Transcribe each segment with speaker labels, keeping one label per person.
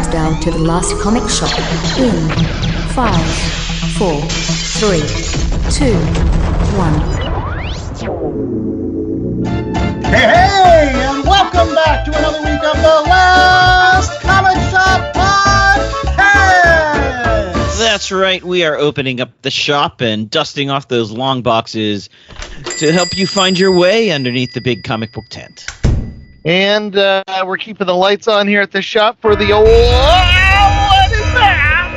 Speaker 1: countdown to the last comic shop in 5, 4, 3, 2, 1.
Speaker 2: Hey, and welcome back to another week of the Last Comic Shop Podcast!
Speaker 3: That's right, we are opening up the shop and dusting off those long boxes to help you find your way underneath the big comic book tent.
Speaker 4: And we're keeping the lights on here at the shop for the old... What is that?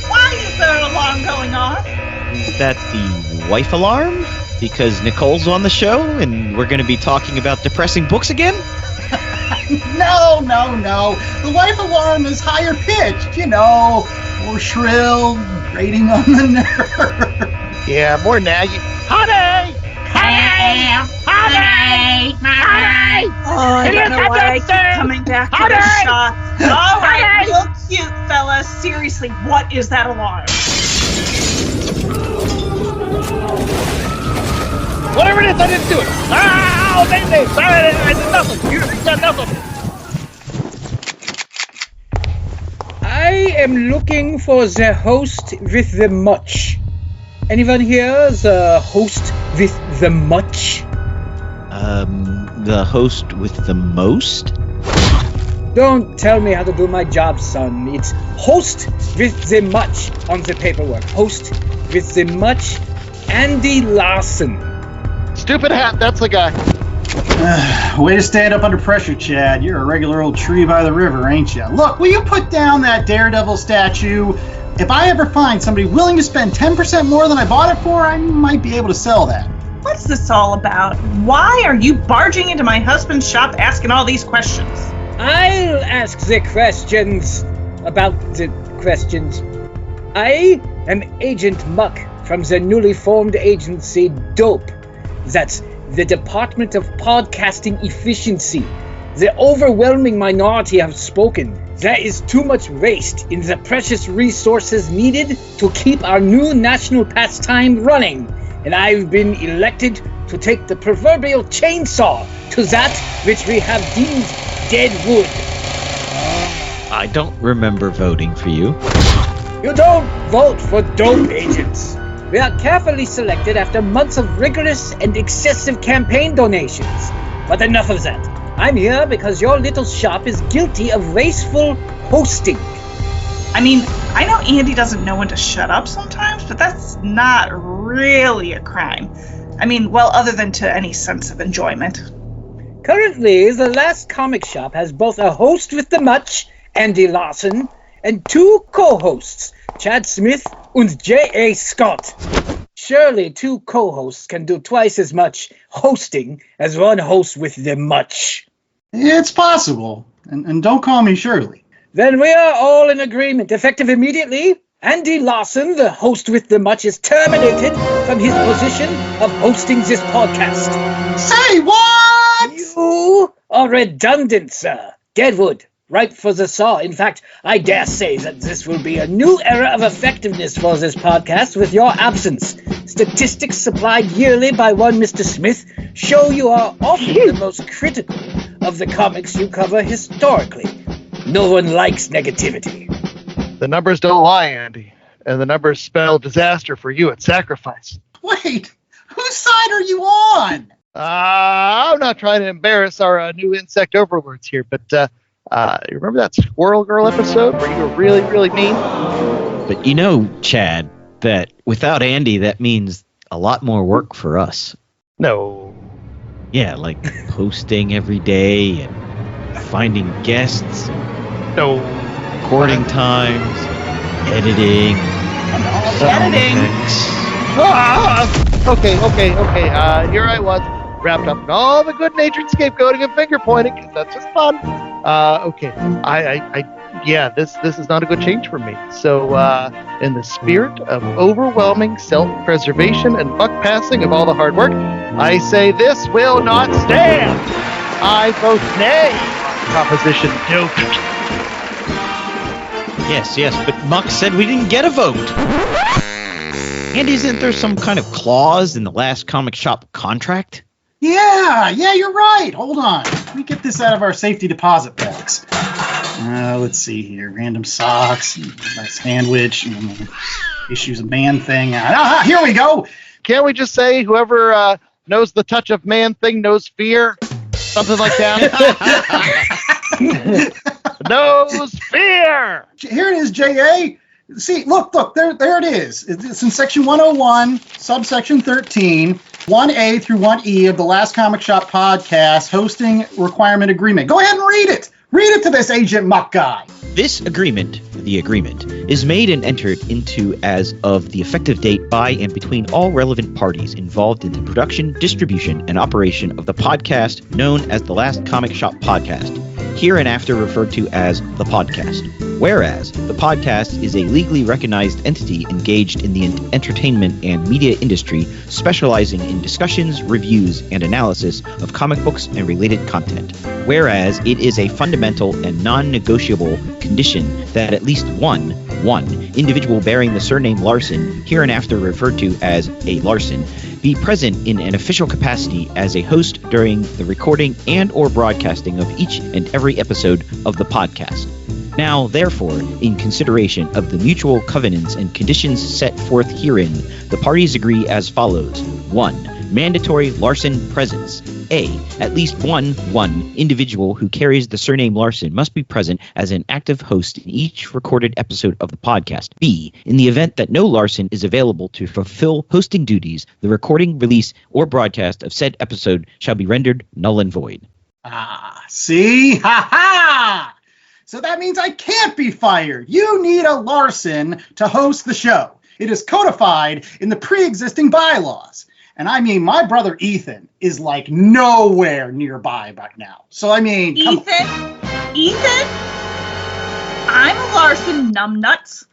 Speaker 5: Why is there an alarm going on?
Speaker 3: Is that the wife alarm? Because Nicole's on the show and we're going to be talking about depressing books again?
Speaker 2: No. The wife alarm is higher pitched, more shrill, grating on the nerve.
Speaker 4: Yeah, more naggy. Honey!
Speaker 5: Oh, I don't know why I keep coming back to the shop. All right, real cute, fellas. Seriously, what is that alarm?
Speaker 4: Whatever it is, I didn't do it. Oh, baby! Sorry, I did nothing. You did nothing.
Speaker 6: I am looking for the host with the much. Anyone here the host with the much?
Speaker 3: The host with the most?
Speaker 6: Don't tell me how to do my job, son. It's host with the much on the paperwork. Host with the much, Andy Larson.
Speaker 4: Stupid hat, that's the guy.
Speaker 2: Way to stand up under pressure, Chad. You're a regular old tree by the river, ain't you? Look, will you put down that Daredevil statue? If I ever find somebody willing to spend 10% more than I bought it for, I might be able to sell that.
Speaker 5: What's this all about? Why are you barging into my husband's shop asking all these questions?
Speaker 6: I'll ask the questions about the questions. I am Agent Muck from the newly formed agency Dope. That's the Department of Podcasting Efficiency. The overwhelming minority have spoken. There is too much waste in the precious resources needed to keep our new national pastime running. And I've been elected to take the proverbial chainsaw to that which we have deemed dead wood.
Speaker 3: I don't remember voting for you.
Speaker 6: You don't vote for dope agents. We are carefully selected after months of rigorous and excessive campaign donations. But enough of that. I'm here because your little shop is guilty of wasteful hosting.
Speaker 5: I mean, I know Andy doesn't know when to shut up sometimes, but that's not really a crime. I mean, well, other than to any sense of enjoyment.
Speaker 6: Currently, the Last Comic Shop has both a host with the much, Andy Larson, and two co-hosts, Chad Smith and J.A. Scott. Surely two co-hosts can do twice as much hosting as one host with the much.
Speaker 2: It's possible. And don't call me Shirley.
Speaker 6: Then we are all in agreement. Effective immediately, Andy Larson, the host with the much, is terminated from his position of hosting this podcast.
Speaker 2: Say what?
Speaker 6: You are redundant, sir. Deadwood, ripe for the saw. In fact, I dare say that this will be a new era of effectiveness for this podcast with your absence. Statistics supplied yearly by one Mr. Smith show you are often the most critical of the comics you cover historically. No one likes negativity.
Speaker 4: The numbers don't lie, Andy. And the numbers spell disaster for you at Sacrifice.
Speaker 2: Wait, whose side are you on?
Speaker 4: I'm not trying to embarrass our new insect overlords here, but you remember that Squirrel Girl episode where you were really, really mean?
Speaker 3: But you know, Chad, that without Andy, that means a lot more work for us.
Speaker 4: No.
Speaker 3: Yeah, like hosting every day and finding guests.
Speaker 4: No.
Speaker 3: Recording times, editing.
Speaker 5: Editing.
Speaker 4: Okay. Here I was, wrapped up in all the good-natured scapegoating and finger-pointing, because that's just fun. Okay. This is not a good change for me. So, in the spirit of overwhelming self-preservation and buck-passing of all the hard work, I say this will not stand. I vote nay. Proposition Dope.
Speaker 3: Yes, but Muck said we didn't get a vote. Andy, isn't there some kind of clause in the Last Comic Shop contract?
Speaker 2: Yeah, you're right. Hold on. Let me get this out of our safety deposit box. Let's see here. Random socks, sandwich, issues a man thing. Here we go.
Speaker 4: Can't we just say whoever knows the touch of man thing knows fear? Something like that. Knows fear.
Speaker 2: Here it is, J.A. See, look, there it is. It's in section 101, subsection 13, 1A through 1E of the Last Comic Shop podcast, hosting requirement agreement. Go ahead and read it. Read it to this Agent Muck guy.
Speaker 3: This agreement, the agreement, is made and entered into as of the effective date by and between all relevant parties involved in the production, distribution, and operation of the podcast known as the Last Comic Shop Podcast, hereinafter referred to as the podcast. Whereas the podcast is a legally recognized entity engaged in the entertainment and media industry, specializing in discussions, reviews, and analysis of comic books and related content. Whereas it is a fundamental and non-negotiable condition that at least one individual bearing the surname Larson, hereinafter referred to as a Larson, be present in an official capacity as a host during the recording and or broadcasting of each and every episode of the podcast. Now, therefore, in consideration of the mutual covenants and conditions set forth herein, the parties agree as follows. 1. Mandatory Larson presence. A. At least one individual who carries the surname Larson must be present as an active host in each recorded episode of the podcast. B. In the event that no Larson is available to fulfill hosting duties, the recording, release, or broadcast of said episode shall be rendered null and void.
Speaker 2: See? Ha! So that means I can't be fired. You need a Larson to host the show. It is codified in the pre-existing bylaws. And I mean, my brother Ethan is like nowhere nearby right now. So I mean,
Speaker 5: Ethan, I'm Larson Numbnuts,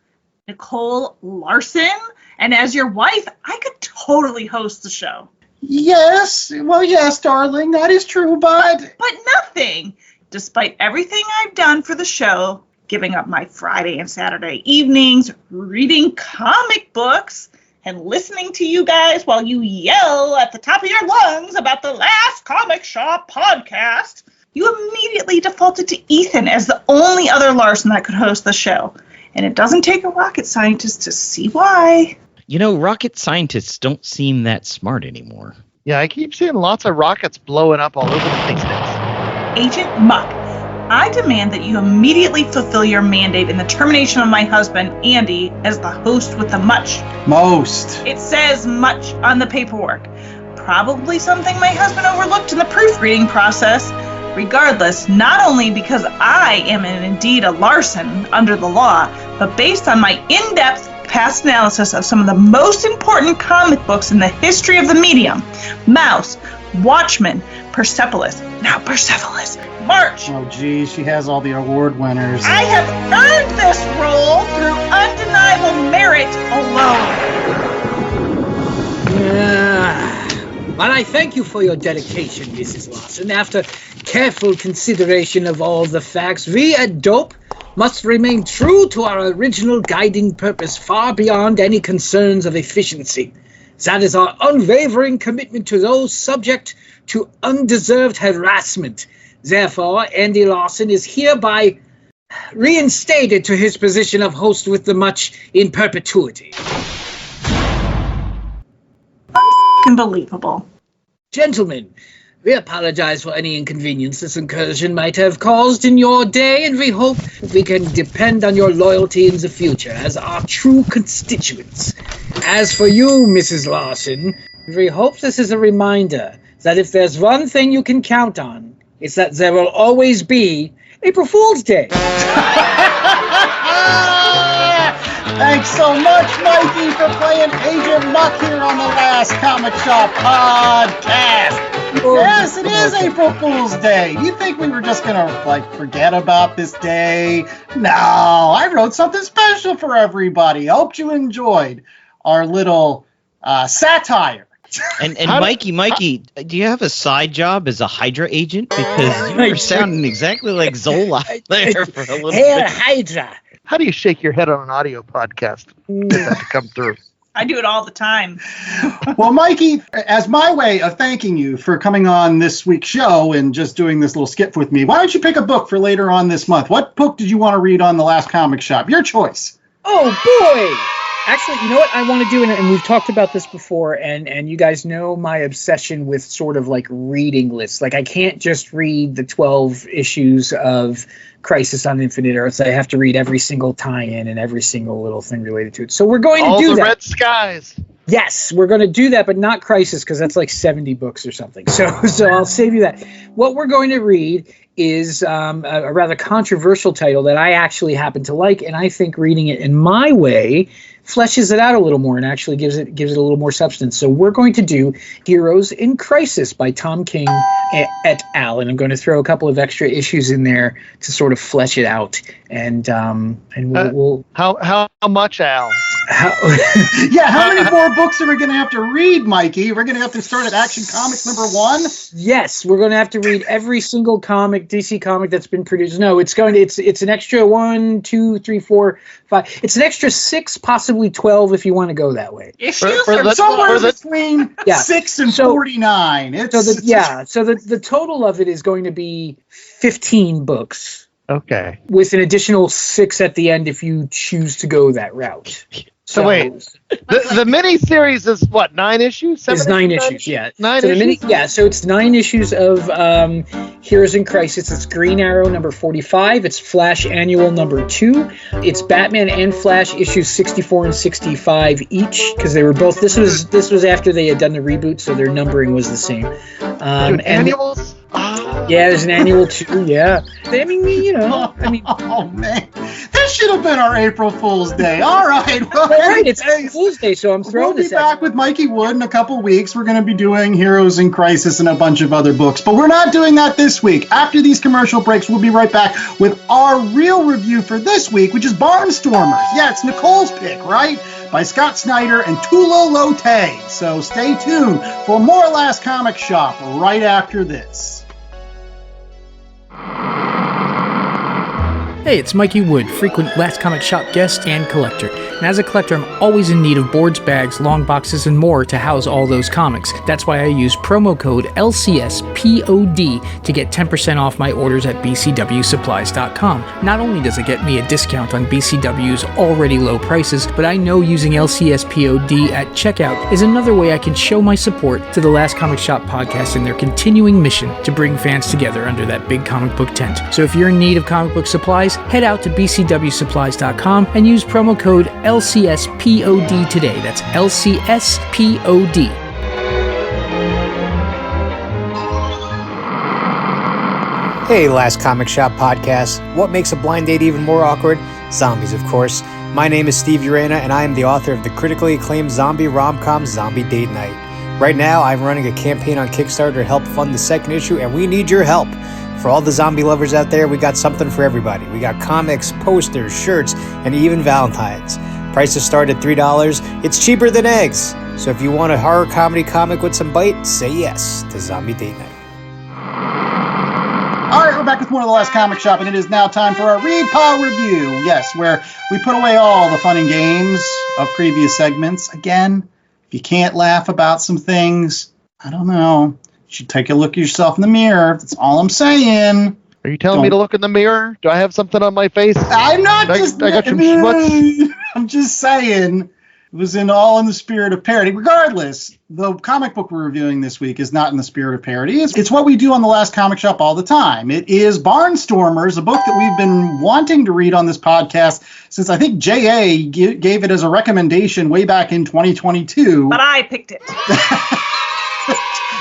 Speaker 5: Nicole Larson, and as your wife, I could totally host the show.
Speaker 2: Yes, darling, that is true, but
Speaker 5: nothing. Despite everything I've done for the show, giving up my Friday and Saturday evenings, reading comic books, and listening to you guys while you yell at the top of your lungs about the Last Comic Shop podcast, you immediately defaulted to Ethan as the only other Larson that could host the show. And it doesn't take a rocket scientist to see why.
Speaker 3: You know, rocket scientists don't seem that smart anymore.
Speaker 4: Yeah, I keep seeing lots of rockets blowing up all over the place now.
Speaker 5: Agent Muck, I demand that you immediately fulfill your mandate in the termination of my husband, Andy, as the host with the much.
Speaker 2: Most.
Speaker 5: It says much on the paperwork. Probably something my husband overlooked in the proofreading process. Regardless, not only because I am indeed a Larson under the law, but based on my in-depth past analysis of some of the most important comic books in the history of the medium. Mouse, Watchmen, Persepolis, March.
Speaker 2: Oh, geez, she has all the award winners.
Speaker 5: I have earned this role through undeniable merit alone.
Speaker 6: Well, I thank you for your dedication, Mrs. Larson. After careful consideration of all the facts, we at Dope must remain true to our original guiding purpose far beyond any concerns of efficiency. That is our unwavering commitment to those subject to undeserved harassment. Therefore, Andy Larson is hereby reinstated to his position of host with the much in perpetuity.
Speaker 5: Unbelievable.
Speaker 6: Gentlemen, we apologize for any inconvenience this incursion might have caused in your day, and we hope we can depend on your loyalty in the future as our true constituents. As for you, Mrs. Larson, we hope this is a reminder that if there's one thing you can count on, it's that there will always be April Fool's Day.
Speaker 2: Thanks so much, Mikey, for playing Agent Muck here on the Last Comic Shop podcast. Yes, it is April Fool's Day. Do you think we were just gonna forget about this day? No, I wrote something special for everybody. I hope you enjoyed our little satire.
Speaker 3: And Mikey, do you have a side job as a Hydra agent? Because you were sounding exactly like Zola there for a little
Speaker 6: Hair
Speaker 3: bit.
Speaker 6: Hydra.
Speaker 4: How do you shake your head on an audio podcast? Get that to come through.
Speaker 5: I do it all the time.
Speaker 2: Well, Mikey, as my way of thanking you for coming on this week's show and just doing this little skit with me, why don't you pick a book for later on this month? What book did you want to read on The Last Comic Shop? Your choice.
Speaker 6: Oh, boy! Actually, you know what I want to do, and we've talked about this before, and you guys know my obsession with sort of like reading lists. Like, I can't just read the 12 issues of Crisis on Infinite Earths. I have to read every single tie-in and every single little thing related to it. So we're going to do that.
Speaker 4: All the red skies.
Speaker 6: Yes, we're going to do that, but not Crisis, because that's like 70 books or something. So I'll save you that. What we're going to read is a rather controversial title that I actually happen to like, and I think reading it in my way fleshes it out a little more and actually gives it a little more substance. So we're going to do Heroes in Crisis by Tom King et al. And I'm going to throw a couple of extra issues in there to sort of flesh it out. And we'll
Speaker 4: how much, Al?
Speaker 2: How many more books are we going to have to read, Mikey? We're going to have to start at Action Comics #1?
Speaker 6: Yes, we're going to have to read every single DC comic that's been produced. No, it's an extra 1, 2, 3, 4, 5. It's an extra 6, possibly 12 if you want to go that way.
Speaker 2: Somewhere between 6 and 49.
Speaker 6: So the total of it is going to be 15 books.
Speaker 4: Okay.
Speaker 6: With an additional 6 at the end if you choose to go that route.
Speaker 4: So wait, the mini series is what, 9 issues?
Speaker 6: It's 9 issues, yeah.
Speaker 4: 9
Speaker 6: so
Speaker 4: issues?
Speaker 6: So it's 9 issues of Heroes in Crisis. It's Green Arrow number 45. It's Flash Annual number 2. It's Batman and Flash issues 64 and 65 each, because they were both. This was after they had done the reboot, so their numbering was the same.
Speaker 4: Annuals?
Speaker 6: Yeah, there's an annual too. Yeah,
Speaker 2: oh man, this should have been our April Fool's Day. All right, well,
Speaker 6: it's April Fool's Day, so I'm throwing this.
Speaker 2: We'll be back with Mikey Wood in a couple weeks. We're going to be doing Heroes in Crisis and a bunch of other books, but we're not doing that this week. After these commercial breaks, we'll be right back with our real review for this week, which is Barnstormers. Yeah, it's Nicole's pick, right? By Scott Snyder and Tula Lotay. So stay tuned for more Last Comic Shop right after this.
Speaker 7: Hey, it's Mikey Wood, frequent Last Comic Shop guest and collector. And as a collector, I'm always in need of boards, bags, long boxes, and more to house all those comics. That's why I use promo code LCSPOD to get 10% off my orders at bcwsupplies.com. Not only does it get me a discount on BCW's already low prices, but I know using LCSPOD at checkout is another way I can show my support to the Last Comic Shop podcast and their continuing mission to bring fans together under that big comic book tent. So if you're in need of comic book supplies, head out to bcwsupplies.com and use promo code LCSPOD today. That's LCSPOD.
Speaker 8: Hey, Last Comic Shop podcast. What makes a blind date even more awkward? Zombies, of course. My name is Steve Urena, and I am the author of the critically acclaimed zombie rom-com Zombie Date Night. Right now, I'm running a campaign on Kickstarter to help fund the second issue, and we need your help. For all the zombie lovers out there, we got something for everybody. We got comics, posters, shirts, and even Valentines. Prices start at $3. It's cheaper than eggs. So if you want a horror comedy comic with some bite, say yes to Zombie Date Night.
Speaker 2: All right, we're back with more of the Last Comic Shop, and it is now time for our Read Pile Review. Yes, where we put away all the fun and games of previous segments. Again, if you can't laugh about some things, I don't know. You should take a look at yourself in the mirror. That's all I'm saying.
Speaker 4: Are you telling me to look in the mirror? Do I have something on my face?
Speaker 2: I'm not
Speaker 4: I got some schmutz.
Speaker 2: I'm just saying. It was all in the spirit of parody. Regardless, the comic book we're reviewing this week is not in the spirit of parody. It's what we do on the Last Comic Shop all the time. It is Barnstormers, a book that we've been wanting to read on this podcast since I think J.A. gave it as a recommendation way back in 2022.
Speaker 5: But I picked it.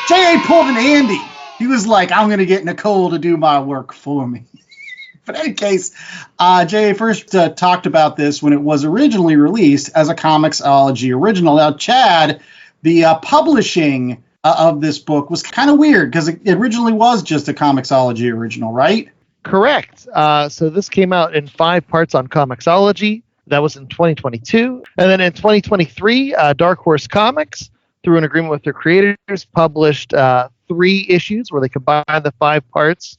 Speaker 2: J.A. pulled an Andy. He was like, I'm going to get Nicole to do my work for me. But in any case, J.A. first talked about this when it was originally released as a Comixology original. Now, Chad, the publishing of this book was kind of weird because it originally was just a Comixology original, right?
Speaker 4: Correct. So this came out in 5 parts on Comixology. That was in 2022. And then in 2023, Dark Horse Comics, through an agreement with their creators, published 3 issues where they combined the 5 parts,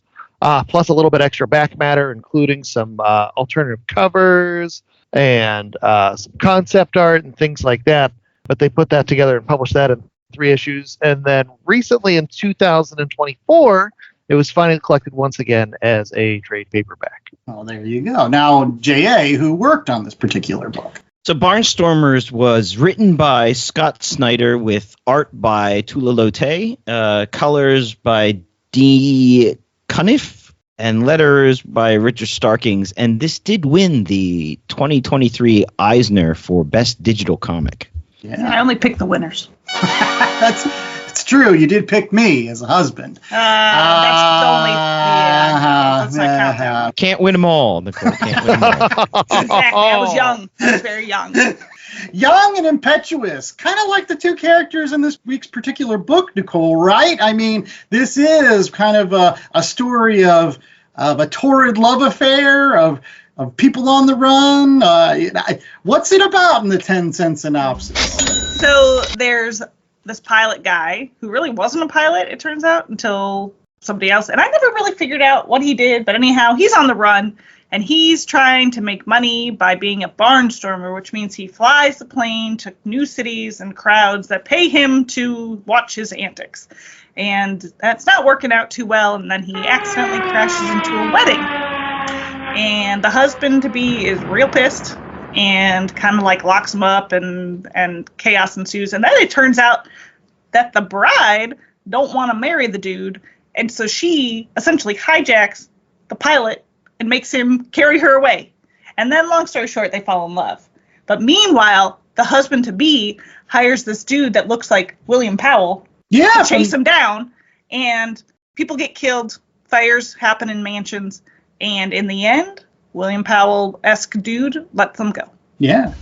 Speaker 4: plus a little bit extra back matter, including some alternative covers and some concept art and things like that. but they put that together and published that in 3 issues. And then recently in 2024, it was finally collected once again as a trade paperback.
Speaker 2: Oh, there you go. Now, J.A., who worked on this particular book.
Speaker 3: So Barnstormers was written by Scott Snyder with art by Tula Lotay, colors by D. Cuniff, and letters by Richard Starkings. And this did win the 2023 Eisner for Best Digital Comic.
Speaker 2: Yeah,
Speaker 5: I only picked the winners.
Speaker 2: It's true. You did pick me as a husband.
Speaker 5: That's the only. Yeah, let's not count that.
Speaker 3: Can't win them all, Nicole. Can't win them all.
Speaker 5: Exactly. I was young. I was very young.
Speaker 2: Young and impetuous, kind of like the 2 characters in this week's particular book, Nicole, right? I mean, this is kind of a story of a torrid love affair, of people on the run. What's it about in the 10-cent synopsis?
Speaker 5: So there's this pilot guy who really wasn't a pilot, it turns out, until somebody else. And I never really figured out what he did. But anyhow, he's on the run. And he's trying to make money by being a barnstormer, which means he flies the plane to new cities and crowds that pay him to watch his antics. And that's not working out too well. And then he accidentally crashes into a wedding. And the husband-to-be is real pissed and kind of like locks him up, and chaos ensues. And then it turns out that the bride don't want to marry the dude. And so she essentially hijacks the pilot and makes him carry her away. And then, long story short, they fall in love. But meanwhile, the husband-to-be hires this dude that looks like William Powell to chase him down. And people get killed. Fires happen in mansions. And in the end, William Powell-esque dude lets them go.
Speaker 2: Yeah.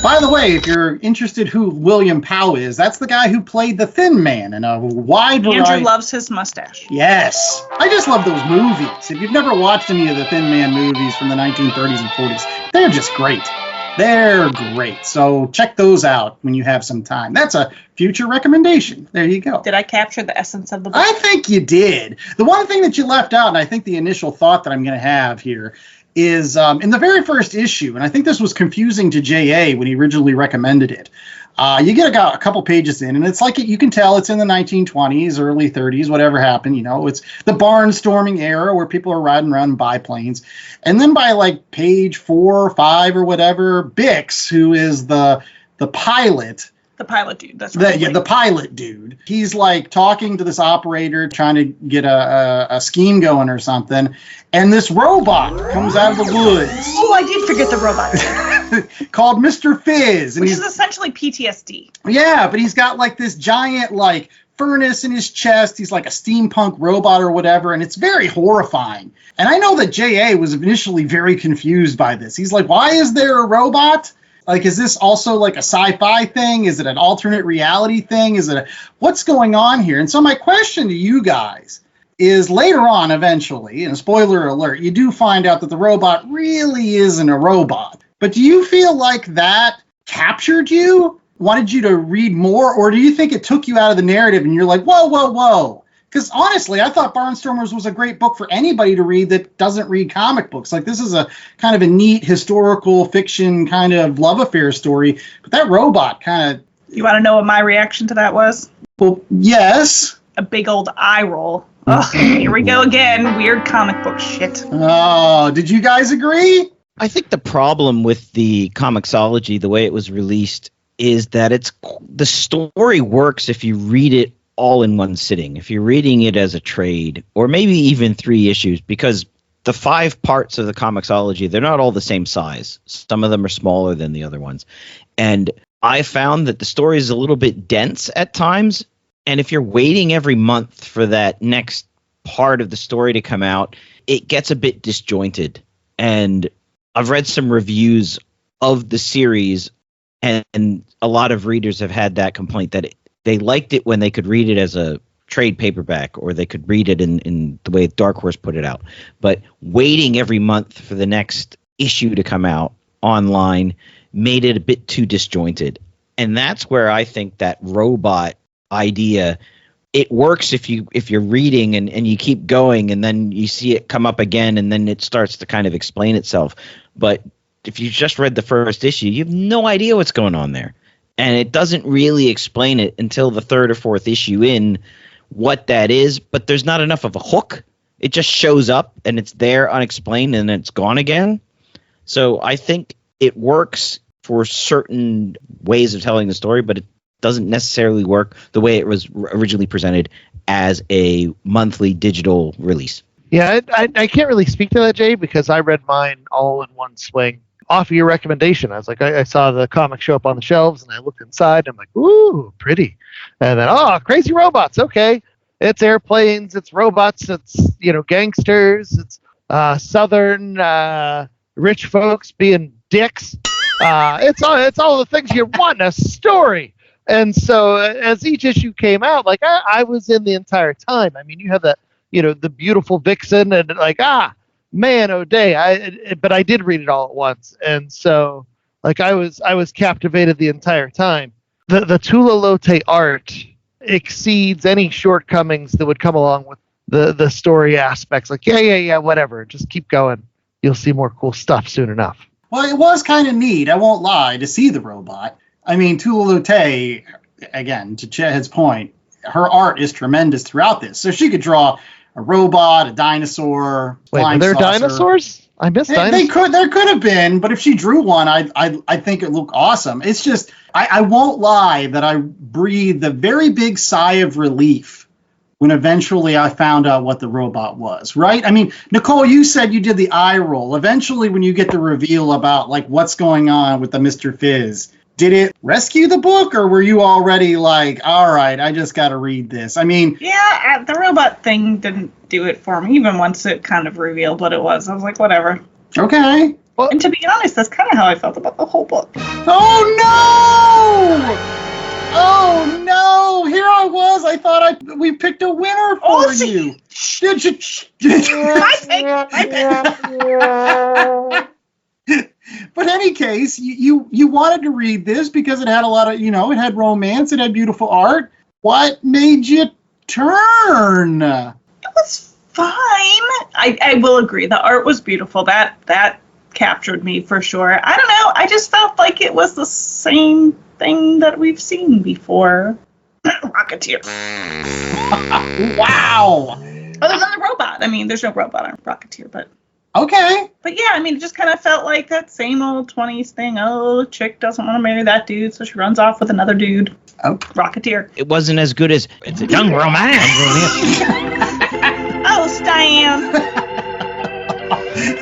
Speaker 2: By the way, if you're interested who William Powell is, that's the guy who played the Thin Man in a wide variety.
Speaker 5: Andrew loves his mustache.
Speaker 2: Yes. I just love those movies. If you've never watched any of the Thin Man movies from the 1930s and 40s, they're just great. They're great. So check those out when you have some time. That's a future recommendation. There you go.
Speaker 5: Did I capture the essence of the book?
Speaker 2: I think you did. The one thing that you left out, and I think the initial thought that I'm going to have here, is in the very first issue, and I think this was confusing to J.A. when he originally recommended it. You get a couple pages in, and it's like you can tell it's in the 1920s, early 30s, whatever happened. You know, it's the barnstorming era where people are riding around in biplanes. And then by like page 4 or 5 or whatever, Bix, who is the pilot.
Speaker 5: The pilot dude. That's right.
Speaker 2: The pilot dude. He's like talking to this operator, trying to get a scheme going or something. And this robot comes out of the woods.
Speaker 5: Oh, I did forget the robot.
Speaker 2: Called Mr. Fizz.
Speaker 5: Which is essentially PTSD.
Speaker 2: Yeah, but he's got like this giant like furnace in his chest. He's like a steampunk robot or whatever. And it's very horrifying. And I know that J.A. was initially very confused by this. He's like, why is there a robot? Like, is this also like a sci-fi thing? Is it an alternate reality thing? What's going on here? And so my question to you guys is later on, eventually, and spoiler alert, you do find out that the robot really isn't a robot. But do you feel like that captured you? Wanted you to read more? Or do you think it took you out of the narrative and you're like, whoa, whoa, whoa? Because honestly, I thought Barnstormers was a great book for anybody to read that doesn't read comic books. Like, this is a kind of a neat historical fiction kind of love affair story. But that robot kind of...
Speaker 5: You want to know what my reaction to that was?
Speaker 2: Well, yes.
Speaker 5: A big old eye roll. Oh, here we go again. Weird comic book shit.
Speaker 2: Oh, did you guys agree?
Speaker 3: I think the problem with the Comixology, the way it was released, is that the story works if you read it all in one sitting. If you're reading it as a trade, or maybe even 3 issues, because the 5 parts of the Comixology, they're not all the same size. Some of them are smaller than the other ones. And I found that the story is a little bit dense at times. And if you're waiting every month for that next part of the story to come out, it gets a bit disjointed. And I've read some reviews of the series, and a lot of readers have had that complaint that they liked it when they could read it as a trade paperback, or they could read it in the way Dark Horse put it out. But waiting every month for the next issue to come out online made it a bit too disjointed. And that's where I think that robot idea, it works if you're reading and you keep going, and then you see it come up again, and then it starts to kind of explain itself. But if you just read the first issue, you have no idea what's going on there. And it doesn't really explain it until the third or fourth issue in what that is, but there's not enough of a hook. It just shows up and it's there unexplained and it's gone again. So I think it works for certain ways of telling the story, but it doesn't necessarily work the way it was originally presented as a monthly digital release.
Speaker 4: Yeah, I can't really speak to that, Jay, because I read mine all in one swing. Off of your recommendation, I was like, I saw the comic show up on the shelves, and I looked inside, and I'm like, ooh, pretty. And then, crazy robots. Okay, it's airplanes, it's robots, it's gangsters, it's southern rich folks being dicks. It's all the things you want in a story. And so as each issue came out, like I was in the entire time. I mean, you have the the beautiful vixen, and like man, oh day. But I did read it all at once, and so like I was captivated the entire time. The Tula Lotay art exceeds any shortcomings that would come along with the story aspects. Like yeah, whatever, just keep going. You'll see more cool stuff soon enough.
Speaker 2: Well, it was kind of neat, I won't lie, to see the robot. I mean, Tula Lotay, again, to Ched's point, her art is tremendous throughout this. So she could draw a robot, a dinosaur,
Speaker 4: Wait,
Speaker 2: flying
Speaker 4: are there
Speaker 2: saucer.
Speaker 4: dinosaurs? I missed dinosaurs.
Speaker 2: There could have been, but if she drew one, I think it looked awesome. It's just, I won't lie that I breathed a very big sigh of relief when eventually I found out what the robot was, right? I mean, Nicole, you said you did the eye roll. Eventually, when you get the reveal about like what's going on with the Mr. Fizz, did it rescue the book, or were you already like, all right, I just got to read this? I mean...
Speaker 5: Yeah, the robot thing didn't do it for me, even once it kind of revealed what it was. I was like, whatever.
Speaker 2: Okay.
Speaker 5: Well, and to be honest, that's kind of how I felt about the whole book.
Speaker 2: Oh, no! Oh, no! Here I was. I thought we picked a winner for you. Did you?
Speaker 5: I pick.
Speaker 2: But in any case, you wanted to read this because it had a lot of, it had romance, it had beautiful art. What made you turn?
Speaker 5: It was fine. I will agree. The art was beautiful. That captured me for sure. I don't know. I just felt like it was the same thing that we've seen before. Rocketeer.
Speaker 2: Wow.
Speaker 5: Other than the robot. I mean, there's no robot on Rocketeer, but...
Speaker 2: Okay.
Speaker 5: But yeah, I mean, it just kind of felt like that same old 20s thing. Oh, the chick doesn't want to marry that dude, so she runs off with another dude.
Speaker 2: Oh.
Speaker 5: Rocketeer.
Speaker 3: It wasn't as good as It's a Young Romance.
Speaker 5: Oh, Stan.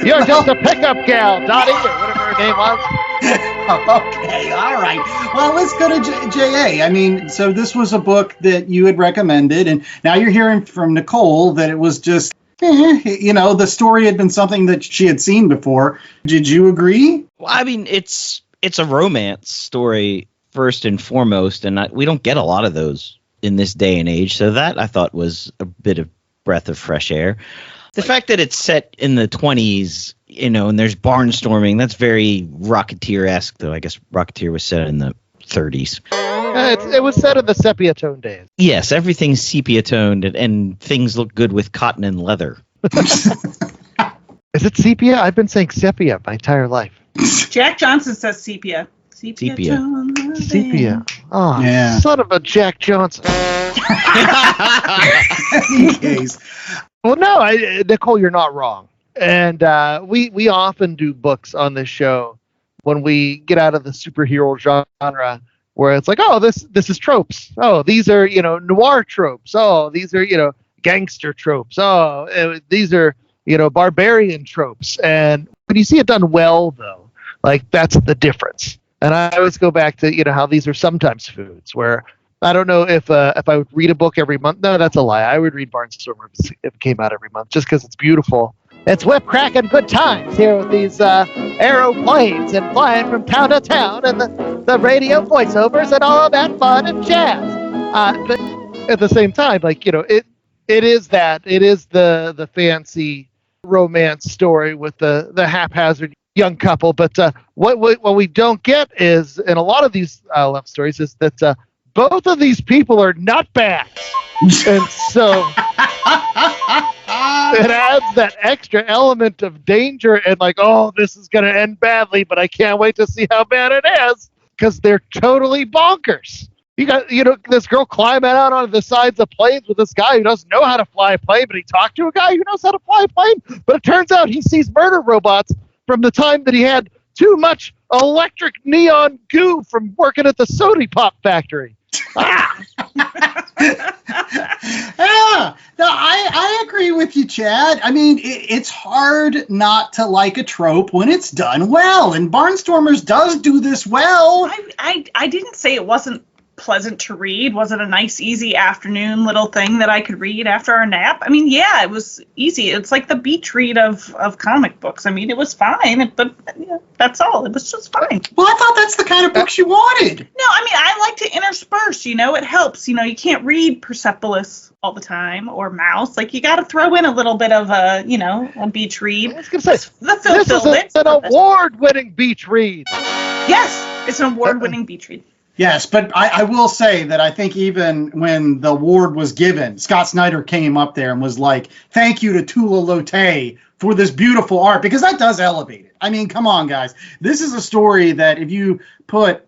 Speaker 4: You're just a pickup gal, Dottie, or whatever her name was.
Speaker 2: Okay, all right. Well, let's go to J.A. I mean, so this was a book that you had recommended, and now you're hearing from Nicole that it was just... the story had been something that she had seen before. Did you agree?
Speaker 3: Well, I mean, it's a romance story first and foremost, and we don't get a lot of those in this day and age. So that I thought was a bit of breath of fresh air. The fact that it's set in the 20s, and there's barnstorming, that's very Rocketeer-esque, though I guess Rocketeer was set in the 30s.
Speaker 4: It was set in the sepia tone days.
Speaker 3: Yes, everything's sepia toned and things look good with cotton and leather.
Speaker 4: Is it sepia? I've been saying sepia my entire life.
Speaker 5: Jack Johnson says sepia. Sepia.
Speaker 4: Sepia. Oh,
Speaker 2: yeah.
Speaker 4: Son of a Jack Johnson.
Speaker 2: In case.
Speaker 4: Well, no, Nicole, you're not wrong. And we often do books on this show when we get out of the superhero genre, where it's like, oh, this is tropes. Oh, these are, noir tropes. Oh, these are, gangster tropes. Oh, these are, barbarian tropes. And when you see it done well, though, like that's the difference. And I always go back to, how these are sometimes foods, where I don't know if I would read a book every month. No, that's a lie. I would read Barnstormers if it came out every month, just because it's beautiful. It's whip crack and good times here with these aeroplanes and flying from town to town and the radio voiceovers and all of that fun and jazz. But at the same time, like, it is the fancy romance story with the haphazard young couple. But what we don't get is, in a lot of these love stories, is that both of these people are nutbags. And so it adds that extra element of danger and like, oh, this is going to end badly, but I can't wait to see how bad it is. because they're totally bonkers. You got, this girl climbing out on the sides of planes with this guy who doesn't know how to fly a plane, but he talked to a guy who knows how to fly a plane. But it turns out he sees murder robots from the time that he had too much electric neon goo from working at the Sody Pop factory.
Speaker 2: Yeah, no, I agree with you, Chad. I mean, it's hard not to like a trope when it's done well, and Barnstormers does do this well.
Speaker 5: I didn't say it wasn't pleasant to read. Was it a nice, easy afternoon little thing that I could read after our nap? I mean, yeah, it was easy. It's like the beach read of comic books. I mean, it was fine, but that's all. It was just fine.
Speaker 2: Well, I thought that's the kind of books you wanted.
Speaker 5: No, I mean, I like to intersperse, it helps. You can't read Persepolis all the time or Mouse. Like, you got to throw in a little bit of a beach read.
Speaker 4: I was going to say,
Speaker 5: this
Speaker 4: is an award-winning beach read.
Speaker 5: Yes, it's an award-winning beach read.
Speaker 2: Yes, but I will say that I think even when the award was given, Scott Snyder came up there and was like, thank you to Tula Lotay for this beautiful art, because that does elevate it. I mean, come on, guys. This is a story that if you put,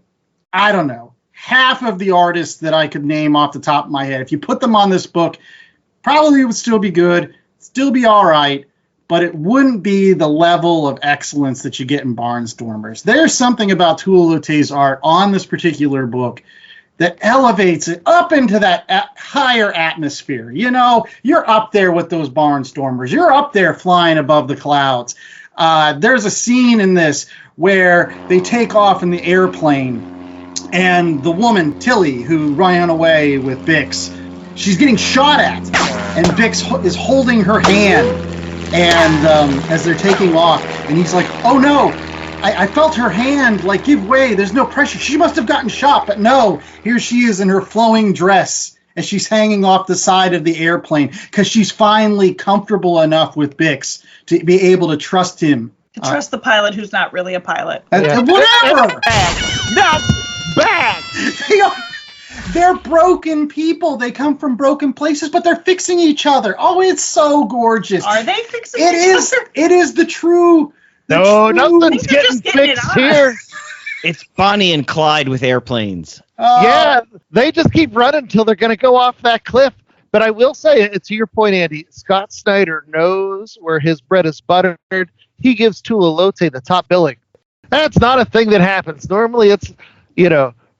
Speaker 2: I don't know, half of the artists that I could name off the top of my head, if you put them on this book, probably it would still be good, still be all right, but it wouldn't be the level of excellence that you get in Barnstormers. There's something about Tula Lotay's art on this particular book that elevates it up into that higher atmosphere. You're up there with those Barnstormers. You're up there flying above the clouds. There's a scene in this where they take off in the airplane, and the woman, Tilly, who ran away with Bix, she's getting shot at, and Bix is holding her hand. And as they're taking off, and he's like, oh no, I felt her hand give way. There's no pressure. She must have gotten shot, but no, here she is in her flowing dress as she's hanging off the side of the airplane because she's finally comfortable enough with Bix to be able to trust him.
Speaker 5: To trust the pilot who's not really a pilot.
Speaker 2: Whatever.
Speaker 4: Not bad.
Speaker 2: They're broken people. They come from broken places, but they're fixing each other. Oh, it's so gorgeous.
Speaker 5: Are they fixing each other?
Speaker 2: It is the true.
Speaker 4: Nothing's getting fixed here.
Speaker 3: It's Bonnie and Clyde with airplanes.
Speaker 4: Yeah, they just keep running until they're going to go off that cliff. But I will say, to your point, Andy, Scott Snyder knows where his bread is buttered. He gives Tula Lotay the top billing. That's not a thing that happens. Normally it's,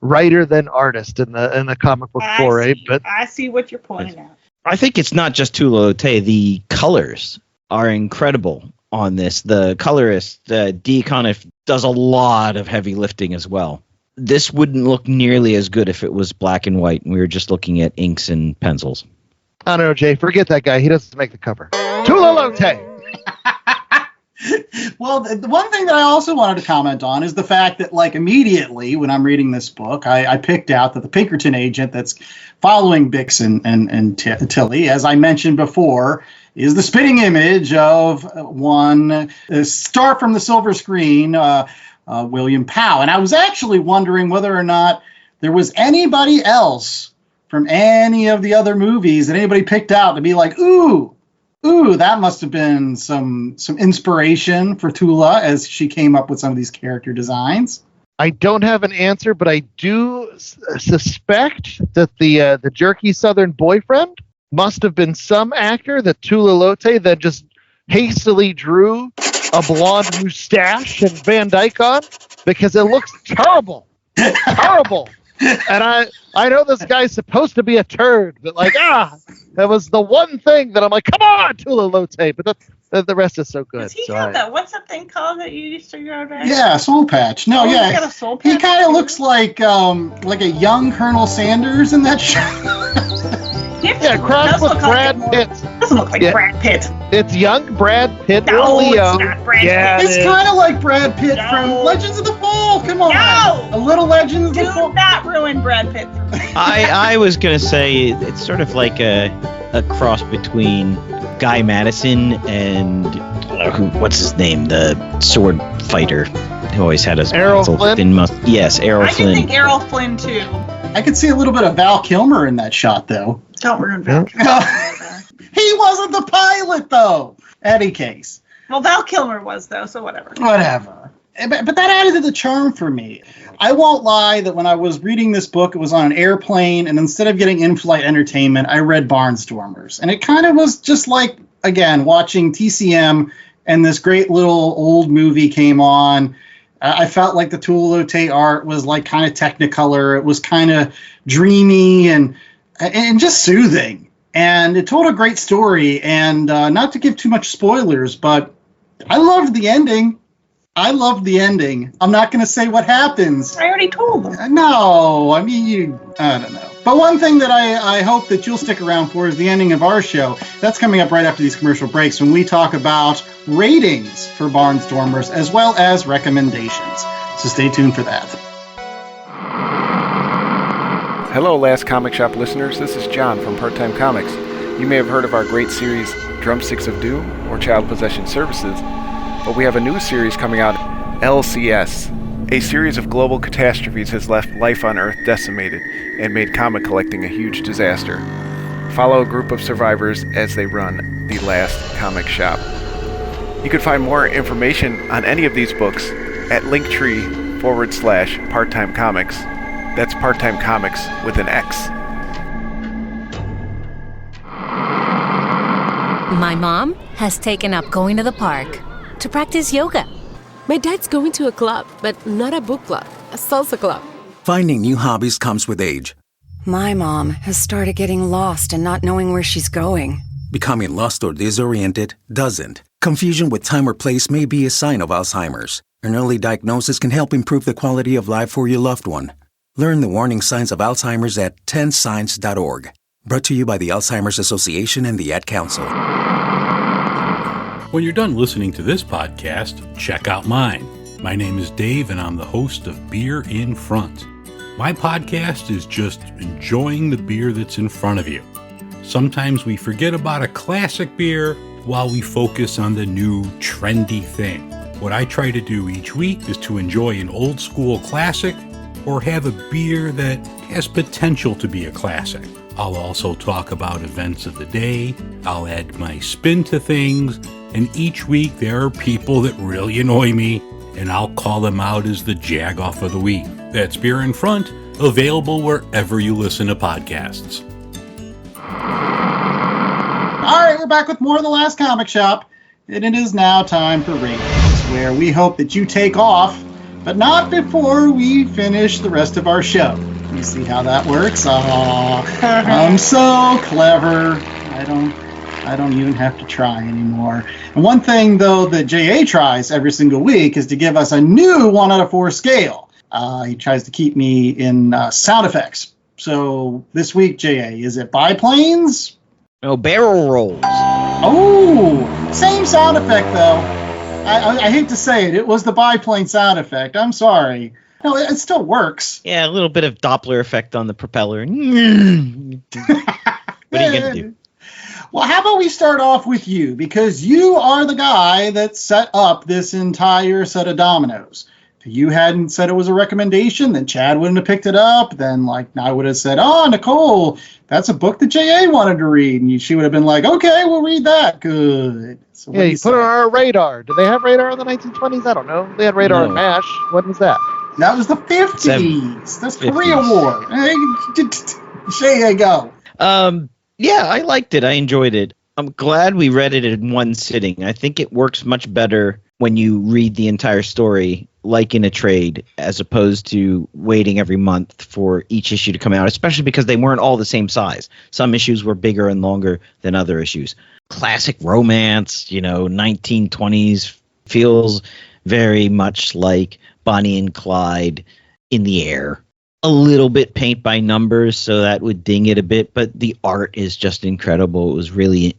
Speaker 4: writer than artist in the comic book foray. But
Speaker 5: I see what you're pointing at.
Speaker 3: I think it's not just Tula Lotay. The colors are incredible on this. The colorist, D. Conniff, does a lot of heavy lifting as well. This wouldn't look nearly as good if it was black and white and we were just looking at inks and pencils.
Speaker 4: I don't know, Jay. Forget that guy. He doesn't make the cover. Tula Lotay!
Speaker 2: Well, the one thing that I also wanted to comment on is the fact that, immediately when I'm reading this book, I picked out that the Pinkerton agent that's following Bix and Tilly, as I mentioned before, is the spitting image of one star from the silver screen, William Powell. And I was actually wondering whether or not there was anybody else from any of the other movies that anybody picked out to be like, ooh, that must have been some inspiration for Tula as she came up with some of these character designs.
Speaker 4: I don't have an answer, but I do suspect that the jerky Southern boyfriend must have been some actor that Tula Lotay then just hastily drew a blonde mustache and Van Dyke on, because it looks terrible. Terrible. And I know this guy's supposed to be a turd, but that was the one thing that I'm like, come on, Tula Lotay. But the rest is so good.
Speaker 5: Does he have that? What's that thing called that you used to go to?
Speaker 2: Yeah, soul patch. No,
Speaker 5: He's got a soul patch.
Speaker 2: He kind of looks like a young Colonel Sanders in that show.
Speaker 4: Yeah, crossed with Brad Pitt.
Speaker 5: Doesn't look like Brad Pitt.
Speaker 4: It's young Brad Pitt.
Speaker 5: No,
Speaker 4: Leo.
Speaker 5: it's not Brad Pitt.
Speaker 2: It's kind of like Brad Pitt from Legends of the Fall. Come on.
Speaker 5: No!
Speaker 2: A little Legends of the Fall.
Speaker 5: Do not ruin Brad Pitt for me.
Speaker 3: I was going to say it's sort of like a cross between Guy Madison and what's his name? The sword fighter who always had his
Speaker 4: Errol Flynn?
Speaker 3: Yes, Errol Flynn.
Speaker 5: I can think Errol Flynn too.
Speaker 2: I could see a little bit of Val Kilmer in that shot, though.
Speaker 5: Don't ruin Val Kilmer.
Speaker 2: He wasn't the pilot, though. Any case.
Speaker 5: Well, Val Kilmer was, though, so whatever.
Speaker 2: Whatever. But that added to the charm for me. I won't lie that when I was reading this book, it was on an airplane, and instead of getting in-flight entertainment, I read Barnstormers. And it kind of was just like, again, watching TCM, and this great little old movie came on. I felt like the Tula Lotay art was like kind of Technicolor. It was kind of dreamy and just soothing. And it told a great story. And not to give too much spoilers, but I loved the ending. I'm not going to say what happens.
Speaker 5: I already told them.
Speaker 2: No, I mean, I don't know. But one thing that I hope that you'll stick around for is the ending of our show. That's coming up right after these commercial breaks when we talk about ratings for Barnstormers as well as recommendations. So stay tuned for that.
Speaker 9: Hello, Last Comic Shop listeners. This is John from Part Time Comics. You may have heard of our great series, Drumsticks of Doom, or Child Possession Services, but we have a new series coming out, LCS. A series of global catastrophes has left life on Earth decimated and made comic collecting a huge disaster. Follow a group of survivors as they run the Last Comic Shop. You can find more information on any of these books at linktree/part-time comics. That's part-time comics with an X.
Speaker 10: My mom has taken up going to the park to practice yoga.
Speaker 11: My dad's going to a club, but not a book club, a salsa club.
Speaker 12: Finding new hobbies comes with age.
Speaker 13: My mom has started getting lost and not knowing where she's going.
Speaker 12: Becoming lost or disoriented doesn't. Confusion with time or place may be a sign of Alzheimer's. An early diagnosis can help improve the quality of life for your loved one. Learn the warning signs of Alzheimer's at 10signs.org. Brought to you by the Alzheimer's Association and the Ad Council.
Speaker 14: When you're done listening to this podcast, check out mine. My name is Dave, and I'm the host of Beer in Front. My podcast is just enjoying the beer that's in front of you. Sometimes we forget about a classic beer while we focus on the new trendy thing. What I try to do each week is to enjoy an old school classic or have a beer that has potential to be a classic. I'll also talk about events of the day, I'll add my spin to things, and each week there are people that really annoy me, and I'll call them out as the jag-off of the week. That's Beer in Front, available wherever you listen to podcasts.
Speaker 2: All right, we're back with more of The Last Comic Shop, and it is now time for ratings, where we hope that you take off, but not before we finish the rest of our show. You see how that works? I'm so clever. I don't even have to try anymore. And one thing, though, that J.A. tries every single week is to give us a new 1 out of 4 scale. He tries to keep me in sound effects. So this week, J.A., is it biplanes?
Speaker 3: No, barrel rolls.
Speaker 2: Oh, same sound effect, though. I hate to say it. It was the biplane sound effect. I'm sorry. No, it still works.
Speaker 3: Yeah, a little bit of Doppler effect on the propeller. What are you going to do?
Speaker 2: Well, how about we start off with you? Because you are the guy that set up this entire set of dominoes. If you hadn't said it was a recommendation, then Chad wouldn't have picked it up. Then, I would have said, oh, Nicole, that's a book that J.A. wanted to read. And she would have been like, okay, we'll read that. Good. So
Speaker 4: yeah, you put it on our radar. Did they have radar in the 1920s? I don't know. They had radar in MASH. When was that?
Speaker 2: That was the 50s. That's Korea War. J.A. go.
Speaker 3: Yeah, I liked it. I enjoyed it. I'm glad we read it in one sitting. I think it works much better when you read the entire story, like in a trade, as opposed to waiting every month for each issue to come out, especially because they weren't all the same size. Some issues were bigger and longer than other issues. Classic romance, 1920s, feels very much like Bonnie and Clyde in the air. A little bit paint by numbers, so that would ding it a bit, but the art is just incredible. It was really,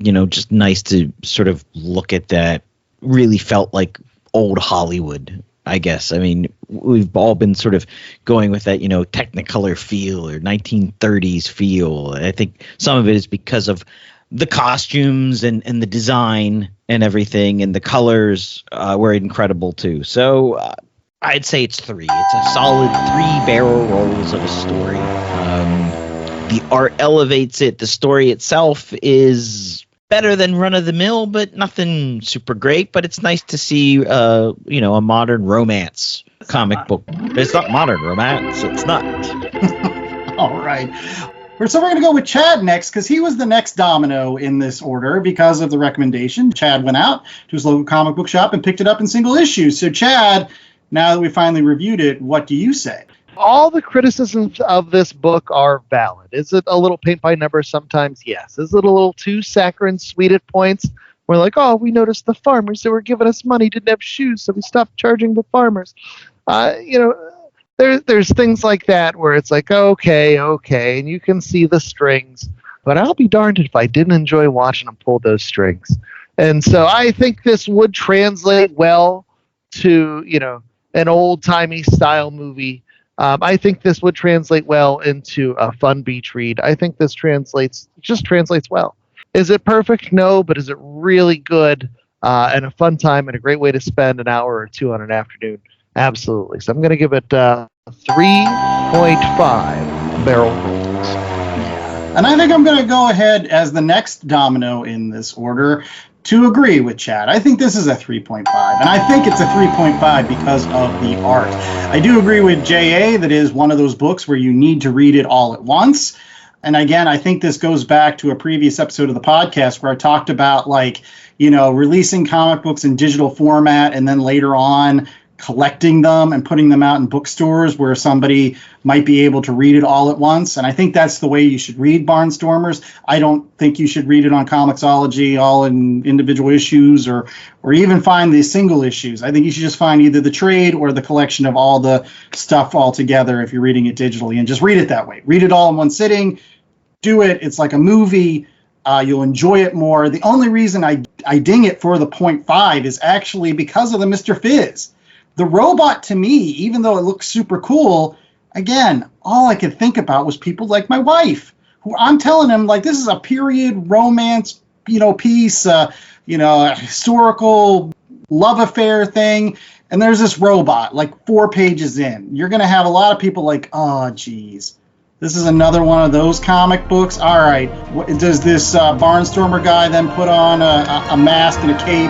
Speaker 3: just nice to sort of look at that. Really felt like old Hollywood, I guess. I mean, we've all been sort of going with that, Technicolor feel or 1930s feel. I think some of it is because of the costumes and the design and everything, and the colors were incredible too. So I'd say it's 3. It's a solid 3 barrel rolls of a story. The art elevates it. The story itself is better than run of the mill, but nothing super great. But it's nice to see, a modern romance comic book. It's not modern romance. It's not.
Speaker 2: All right. So we're going to go with Chad next because he was the next domino in this order because of the recommendation. Chad went out to his local comic book shop and picked it up in single issues. So Chad, now that we finally reviewed it, what do you say?
Speaker 4: All the criticisms of this book are valid. Is it a little paint by number? Sometimes, yes. Is it a little too saccharine sweet at points? We're like, oh, we noticed the farmers that were giving us money didn't have shoes, so we stopped charging the farmers. There's things like that where it's like, okay, and you can see the strings, but I'll be darned if I didn't enjoy watching them pull those strings. And so I think this would translate well to, an old-timey style movie. I think this would translate well into a fun beach read. I think this translates well. Is it perfect? No, but is it really good and a fun time and a great way to spend an hour or two on an afternoon? Absolutely. So I'm going to give it 3.5 barrel rolls.
Speaker 2: And I think I'm going to go ahead as the next domino in this order to agree with Chad. I think this is a 3.5. And I think it's a 3.5 because of the art. I do agree with J.A. that it is one of those books where you need to read it all at once. And again, I think this goes back to a previous episode of the podcast where I talked about releasing comic books in digital format and then later on collecting them and putting them out in bookstores where somebody might be able to read it all at once. And I think that's the way you should read Barnstormers. I don't think you should read it on Comixology all in individual issues or even find the single issues. I think you should just find either the trade or the collection of all the stuff all together if you're reading it digitally, and just read it that way. Read it all in one sitting. Do it. It's like a movie. You'll enjoy it more. The only reason I ding it for the 0.5 is actually because of the Mr. Fizz. The robot, to me, even though it looks super cool, again, all I could think about was people like my wife, who I'm telling him, this is a period romance, piece, historical love affair thing, and there's this robot, 4 pages in. You're going to have a lot of people like, oh, geez, this is another one of those comic books? All right, does this Barnstormer guy then put on a mask and a cape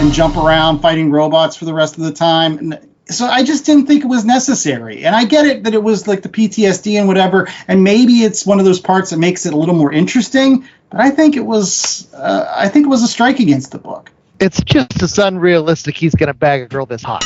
Speaker 2: and jump around fighting robots for the rest of the time? And so I just didn't think it was necessary. And I get it that it was the PTSD and whatever, and maybe it's one of those parts that makes it a little more interesting, but I think it was a strike against the book.
Speaker 4: It's just as unrealistic he's going to bag a girl this hot.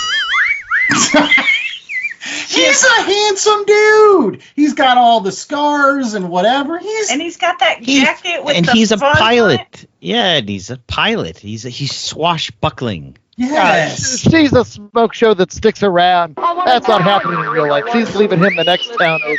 Speaker 2: He's a handsome dude. He's got all the scars and whatever.
Speaker 5: He's got that jacket with
Speaker 3: and
Speaker 5: the
Speaker 3: he's a
Speaker 5: fun
Speaker 3: pilot.
Speaker 5: on it.
Speaker 3: Yeah, and he's a pilot. He's swashbuckling.
Speaker 2: Yes.
Speaker 4: She's a smoke show that sticks around. That's not happening in real life. She's leaving him the next town over.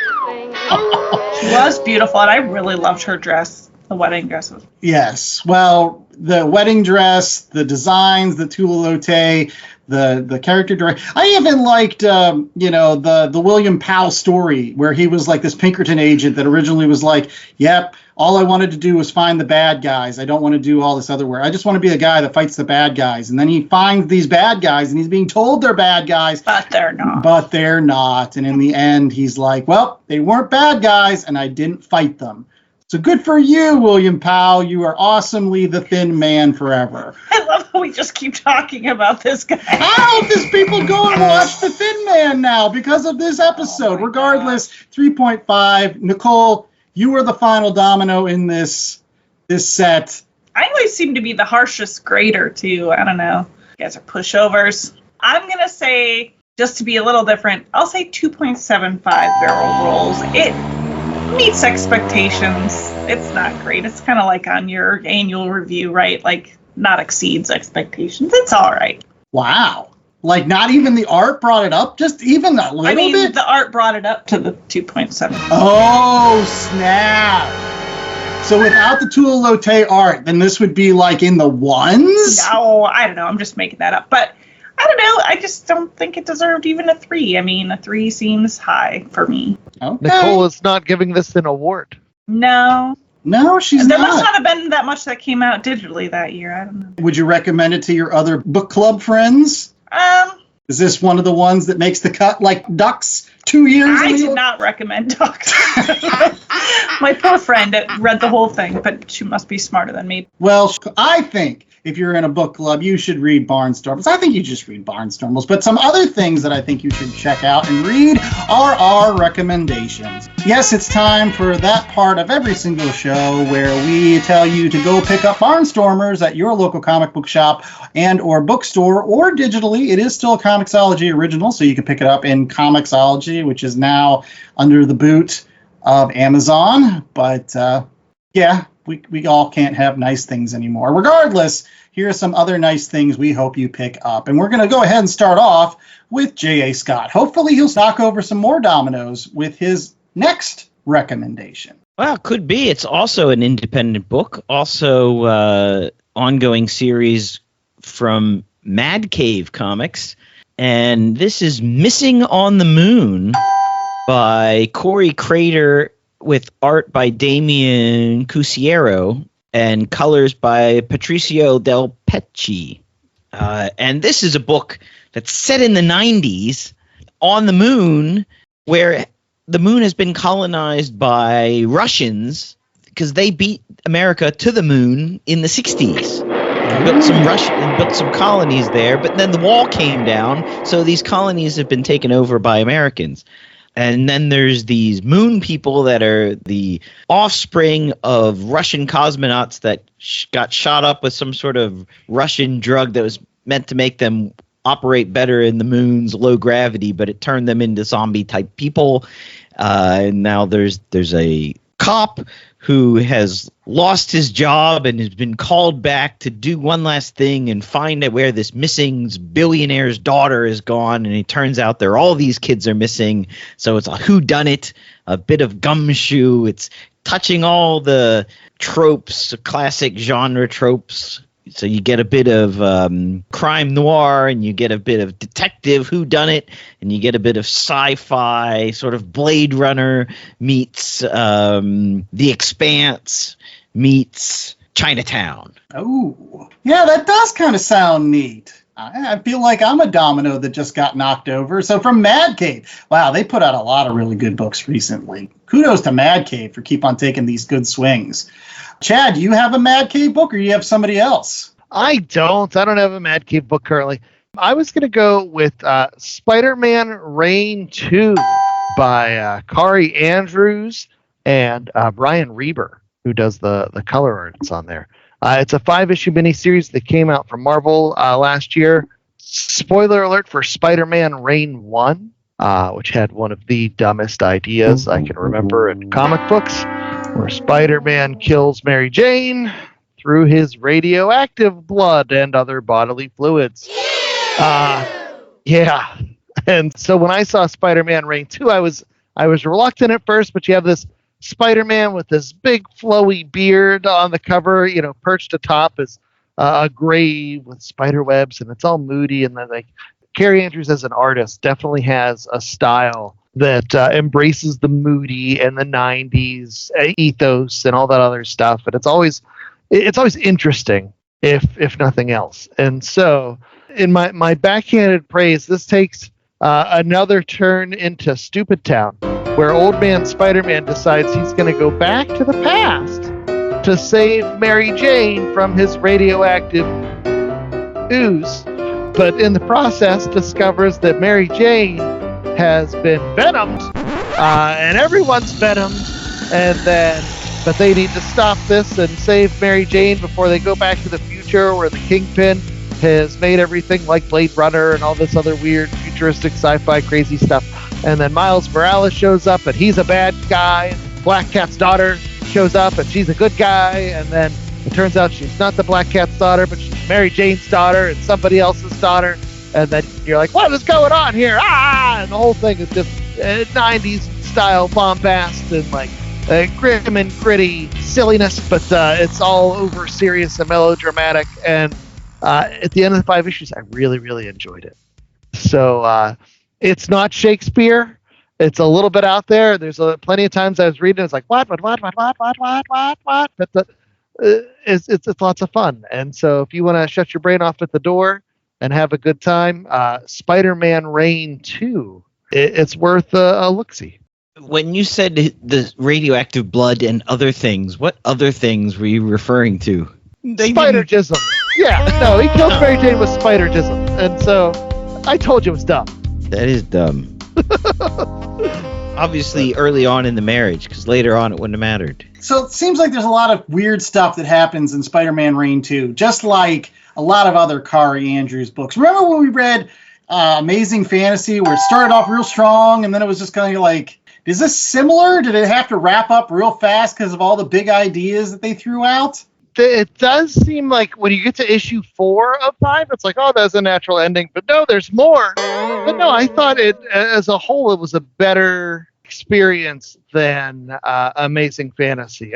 Speaker 5: She was beautiful, and I really loved her dress. The wedding dress was.
Speaker 2: Yes. Well, the wedding dress, the designs, the Tula Lotay, the character direction. I even liked, the William Powell story where he was like this Pinkerton agent that originally was like, yep, all I wanted to do was find the bad guys. I don't want to do all this other work. I just want to be the guy that fights the bad guys. And then he finds these bad guys and he's being told they're bad guys.
Speaker 5: But they're not. And in the end, he's like, well, they weren't bad guys and I didn't fight them. So good for you, William Powell. You are awesomely the Thin Man forever. I love how we just keep talking about this guy.
Speaker 2: I hope these people go and watch the Thin Man now because of this episode. Regardless, 3.5. Nicole, you are the final domino in this set.
Speaker 5: I always seem to be the harshest grader, too. I don't know. You guys are pushovers. I'm going to say, just to be a little different, I'll say 2.75 barrel rolls. It meets expectations. It's not great. It's kind of like on your annual review, right? Not exceeds expectations. It's all right.
Speaker 2: Wow. Not even the art brought it up? Just even a little bit?
Speaker 5: The art brought it up to the 2.7.
Speaker 2: Oh, snap. So without the Tula Lotay art, then this would be in the ones?
Speaker 5: No, I don't know. I'm just making that up. But I don't know. I just don't think it deserved even a 3. I mean, a 3 seems high for me.
Speaker 2: Okay.
Speaker 4: Nicole is not giving this an award.
Speaker 5: No,
Speaker 2: she's
Speaker 5: there
Speaker 2: not.
Speaker 5: must not have been that much that came out digitally that year. I don't know.
Speaker 2: Would you recommend it to your other book club friends? Is this one of the ones that makes the cut like Ducks 2 years?
Speaker 5: I did not recommend Ducks. My poor friend read the whole thing, but she must be smarter than me.
Speaker 2: Well, I think if you're in a book club, you should read Barnstormers. I think you just read Barnstormers. But some other things that I think you should check out and read are our recommendations. Yes, it's time for that part of every single show where we tell you to go pick up Barnstormers at your local comic book shop and or bookstore, or digitally. It is still a Comixology original, so you can pick it up in Comixology, which is now under the boot of Amazon. But yeah, we all can't have nice things anymore. Regardless, here are some other nice things we hope you pick up. And we're going to go ahead and start off with J.A. Scott. Hopefully he'll knock over some more dominoes with his next recommendation.
Speaker 3: Well, could be. It's also an independent book. Also, ongoing series from Mad Cave Comics. And this is Missing on the Moon by Corey Crater, with art by Damian Cusiero and colors by Patricio Del Pecci. And this is a book that's set in the 90s on the moon, where the moon has been colonized by Russians because they beat America to the moon in the 60s. Built some colonies there, but then the wall came down, so these colonies have been taken over by Americans. And then there's these moon people that are the offspring of Russian cosmonauts that got shot up with some sort of Russian drug that was meant to make them operate better in the moon's low gravity, but it turned them into zombie-type people. And now there's a cop who has lost his job and has been called back to do one last thing and find out where this missing billionaire's daughter is gone. And it turns out all these kids are missing. So it's a whodunit, a bit of gumshoe. It's touching all the tropes, classic genre tropes. So you get a bit of crime noir, and you get a bit of detective whodunit, and you get a bit of sci-fi, sort of Blade Runner meets The Expanse meets Chinatown.
Speaker 2: Oh, yeah, that does kind of sound neat. I feel like I'm a domino that just got knocked over. So from Mad Cave, wow, they put out a lot of really good books recently. Kudos to Mad Cave for keep on taking these good swings. Chad, do you have a Mad Cave book, or do you have somebody else?
Speaker 4: I don't have a Mad Cave book currently. I was going to go with Spider-Man Reign 2 by Kari Andrews and Brian Reber, who does the color arts on there. It's a 5-issue miniseries that came out from Marvel last year. Spoiler alert for Spider-Man Reign 1, which had one of the dumbest ideas I can remember in comic books, where Spider-Man kills Mary Jane through his radioactive blood and other bodily fluids. Yeah. And so when I saw Spider-Man Reign 2, I was reluctant at first, but you have this Spider-Man with this big flowy beard on the cover, perched atop is a grave with spider webs, and it's all moody. And then Kari Andrews as an artist definitely has a style that embraces the moody and the 90s ethos and all that other stuff. And it's always interesting, if nothing else. And so in my backhanded praise, this takes another turn into Stupid Town, where old man Spider-Man decides he's going to go back to the past to save Mary Jane from his radioactive ooze, but in the process discovers that Mary Jane has been venomed, and everyone's venomed, but they need to stop this and save Mary Jane before they go back to the future, where the Kingpin has made everything like Blade Runner and all this other weird futuristic sci-fi crazy stuff. And then Miles Morales shows up, and he's a bad guy. Black Cat's daughter shows up, and she's a good guy. And then it turns out she's not the Black Cat's daughter, but she's Mary Jane's daughter and somebody else's daughter. And then you're like, what is going on here? And the whole thing is just 90s style bombast and grim and gritty silliness, but it's all over serious and melodramatic. And at the end of the 5 issues, I really, really enjoyed it. So it's not Shakespeare. It's a little bit out there. There's plenty of times I was reading, it's like, what? But it's lots of fun. And so if you want to shut your brain off at the door and have a good time, Spider-Man Reign 2, it's worth a look-see.
Speaker 3: When you said the radioactive blood and other things, what other things were you referring to?
Speaker 4: Spider-jism. Yeah, no, he killed Mary Jane with Spider-jism. And so I told you it was dumb.
Speaker 3: That is dumb. Obviously early on in the marriage, because later on it wouldn't have mattered.
Speaker 2: So it seems like there's a lot of weird stuff that happens in Spider-Man Reign 2, just like a lot of other Kari Andrews books. Remember when we read Amazing Fantasy, where it started off real strong, and then it was just kind of like, is this similar? Did it have to wrap up real fast because of all the big ideas that they threw out?
Speaker 4: It does seem like when you get to issue 4 of 5, it's like, oh, that's a natural ending. But no, there's more. But no, I thought it, as a whole, it was a better experience than Amazing Fantasy.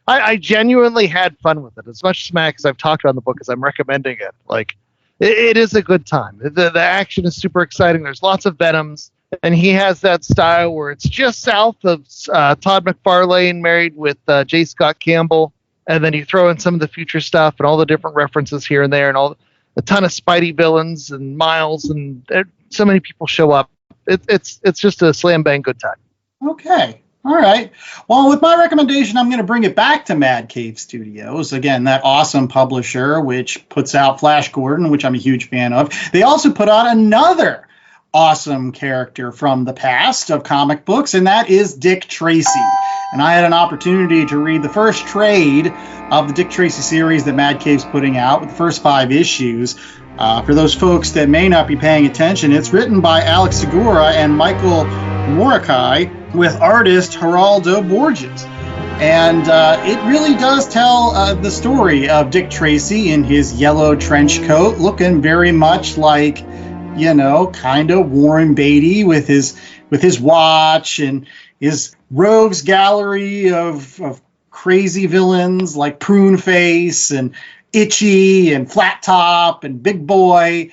Speaker 4: I genuinely had fun with it. As much smack as I've talked on the book as I'm recommending it. Like, it is a good time. The action is super exciting. There's lots of Venoms. And he has that style where it's just south of Todd McFarlane married with J. Scott Campbell. And then you throw in some of the future stuff and all the different references here and there and a ton of Spidey villains and Miles and so many people show up. It's just a slam bang good time.
Speaker 2: Okay. All right. Well, with my recommendation, I'm going to bring it back to Mad Cave Studios. Again, that awesome publisher, which puts out Flash Gordon, which I'm a huge fan of. They also put out another awesome character from the past of comic books, and that is Dick Tracy. And I had an opportunity to read the first trade of the Dick Tracy series that Mad Cave's putting out with the first 5 issues. For those folks that may not be paying attention, it's written by Alex Segura and Michael Morikai with artist Geraldo Borges. And it really does tell the story of Dick Tracy in his yellow trench coat, looking very much like, you know, kind of Warren Beatty with his watch and his rogues gallery of crazy villains like Prune Face and Itchy and Flat Top and Big Boy.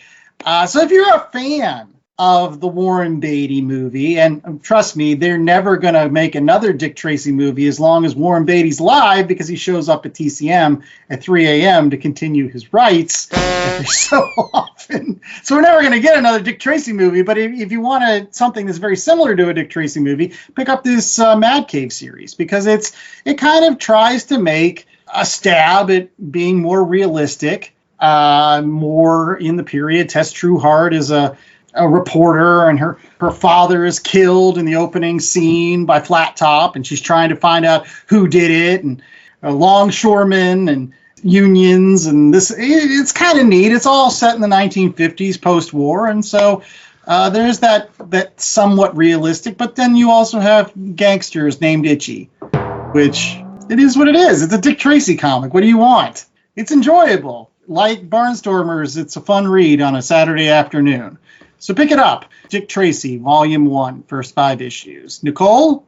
Speaker 2: So if you're a fan of the Warren Beatty movie, and trust me, they're never going to make another Dick Tracy movie as long as Warren Beatty's live, because he shows up at TCM at 3 a.m. to continue his rights every so often. So we're never going to get another Dick Tracy movie, but if you want something that's very similar to a Dick Tracy movie, pick up this Mad Cave series, because it kind of tries to make a stab at being more realistic, more in the period. Tess Trueheart is a reporter, and her father is killed in the opening scene by Flat Top, and she's trying to find out who did it, and longshoremen and unions, and it's kind of neat. It's all set in the 1950s post-war, and so there's that somewhat realistic, but then you also have gangsters named Itchy, which it is what it is. It's a Dick Tracy comic. What do you want? It's enjoyable. Like Barnstormers, it's a fun read on a Saturday afternoon. So pick it up. Dick Tracy, Volume 1, first 5 issues. Nicole?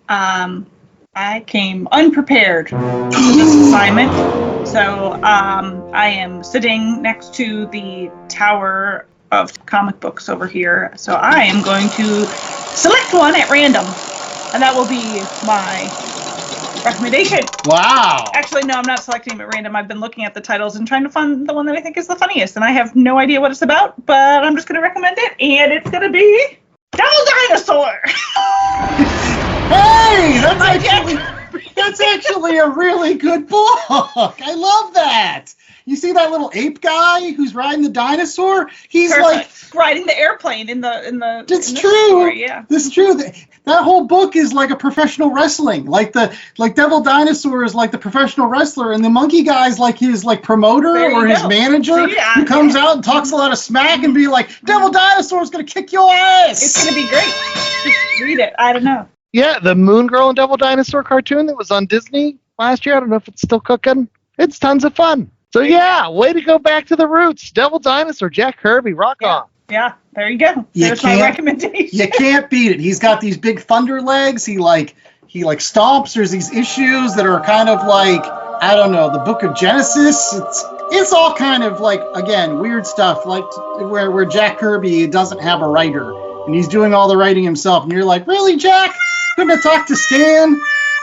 Speaker 5: I came unprepared to this assignment. So I am sitting next to the tower of comic books over here. So I am going to select one at random. And that will be my recommendation.
Speaker 2: Wow.
Speaker 5: Actually, no, I'm not selecting them at random. I've been looking at the titles and trying to find the one that I think is the funniest. And I have no idea what it's about, but I'm just going to recommend it. And it's going to be Devil Dinosaur.
Speaker 2: Hey, that's actually a really good book. I love that. You see that little ape guy who's riding the dinosaur? He's
Speaker 5: Perfect. Like riding the airplane in the.
Speaker 2: It's true.
Speaker 5: Story, yeah.
Speaker 2: This is true. That whole book is like a professional wrestling. Like Devil Dinosaur is like the professional wrestler, and the monkey guy's like his promoter or his manager who comes out and talks a lot of smack and be like, Devil Dinosaur is going to kick your ass.
Speaker 5: It's going to be great. Just read it. I don't know.
Speaker 4: Yeah, the Moon Girl and Devil Dinosaur cartoon that was on Disney last year. I don't know if it's still cooking. It's tons of fun. So yeah, way to go back to the roots. Devil Dinosaur, Jack Kirby, rock on.
Speaker 5: Yeah, there you go. There's my recommendation.
Speaker 2: You can't beat it. He's got these big thunder legs. He stomps. There's these issues that are kind of like, I don't know, the Book of Genesis. It's all kind of like, again, weird stuff, like where Jack Kirby doesn't have a writer and he's doing all the writing himself, and you're like, really, Jack? Couldn't have talked to Stan?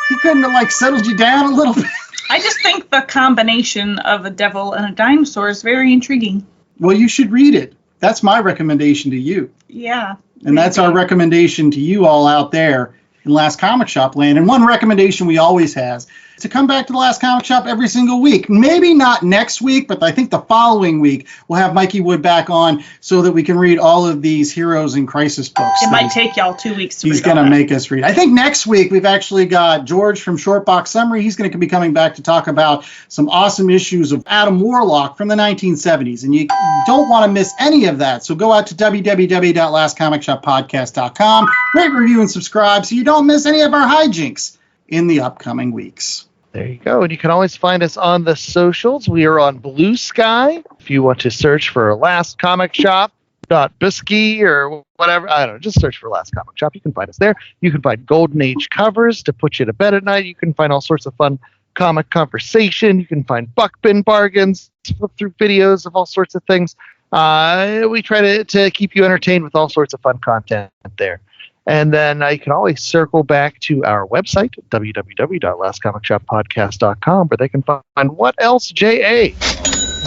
Speaker 2: He couldn't have settled you down a little bit?
Speaker 5: I just think the combination of a devil and a dinosaur is very intriguing.
Speaker 2: Well, you should read it. That's my recommendation to you.
Speaker 5: Yeah.
Speaker 2: And that's our recommendation to you all out there in Last Comic Shop land. And one recommendation we always have to come back to the Last Comic Shop every single week. Maybe not next week, but I think the following week we'll have Mikey Wood back on so that we can read all of these Heroes in Crisis books.
Speaker 5: It might take y'all 2 weeks to read.
Speaker 2: He's going to make us read. I think next week we've actually got George from Shortbox Summary. He's going to be coming back to talk about some awesome issues of Adam Warlock from the 1970s. And you don't want to miss any of that. So go out to www.lastcomicshoppodcast.com, rate, review, and subscribe so you don't miss any of our hijinks in the upcoming weeks.
Speaker 4: There you go. And you can always find us on the socials. We are on Blue Sky. If you want to search for Last Comic Shop, .bisky or whatever, I don't know, just search for Last Comic Shop. You can find us there. You can find Golden Age covers to put you to bed at night. You can find all sorts of fun comic conversation. You can find buck bin bargains, flip through videos of all sorts of things. We try to keep you entertained with all sorts of fun content there. And then you can always circle back to our website, www.lastcomicshoppodcast.com, where they can find what else, J.A.?